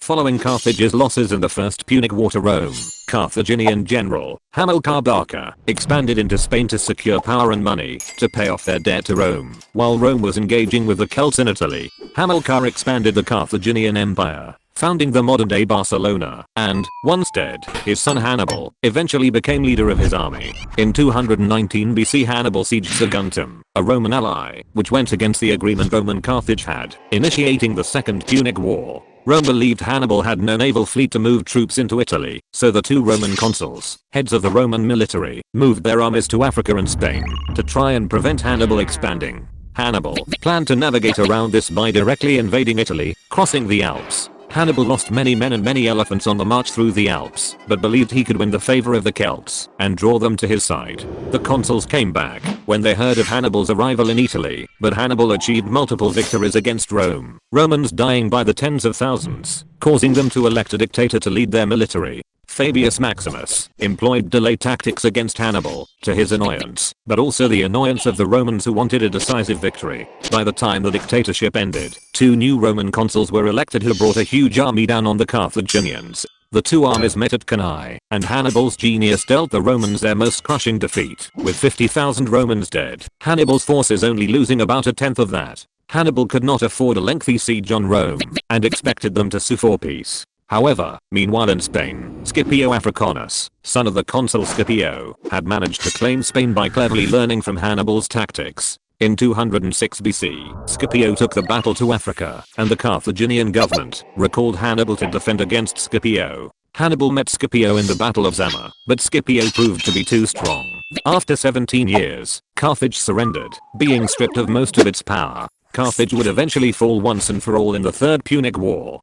Following Carthage's losses in the First Punic War to Rome, Carthaginian general Hamilcar Barca expanded into Spain to secure power and money to pay off their debt to Rome. While Rome was engaging with the Celts in Italy, Hamilcar expanded the Carthaginian Empire, founding the modern-day Barcelona, and, once dead, his son Hannibal eventually became leader of his army. In 219 BC, Hannibal sieged Saguntum, a Roman ally, which went against the agreement Rome and Carthage had, initiating the Second Punic War. Rome believed Hannibal had no naval fleet to move troops into Italy, so the two Roman consuls, heads of the Roman military, moved their armies to Africa and Spain to try and prevent Hannibal expanding. Hannibal planned to navigate around this by directly invading Italy, crossing the Alps. Hannibal lost many men and many elephants on the march through the Alps, but believed he could win the favor of the Celts and draw them to his side. The consuls came back when they heard of Hannibal's arrival in Italy, but Hannibal achieved multiple victories against Rome, Romans dying by the tens of thousands, causing them to elect a dictator to lead their military. Fabius Maximus employed delay tactics against Hannibal, to his annoyance, but also the annoyance of the Romans who wanted a decisive victory. By the time the dictatorship ended, two new Roman consuls were elected who brought a huge army down on the Carthaginians. The two armies met at Cannae, and Hannibal's genius dealt the Romans their most crushing defeat, with 50,000 Romans dead, Hannibal's forces only losing about a tenth of that. Hannibal could not afford a lengthy siege on Rome, and expected them to sue for peace. However, meanwhile in Spain, Scipio Africanus, son of the consul Scipio, had managed to claim Spain by cleverly learning from Hannibal's tactics. In 206 BC, Scipio took the battle to Africa, and the Carthaginian government recalled Hannibal to defend against Scipio. Hannibal met Scipio in the Battle of Zama, but Scipio proved to be too strong. After 17 years, Carthage surrendered, being stripped of most of its power. Carthage would eventually fall once and for all in the Third Punic War.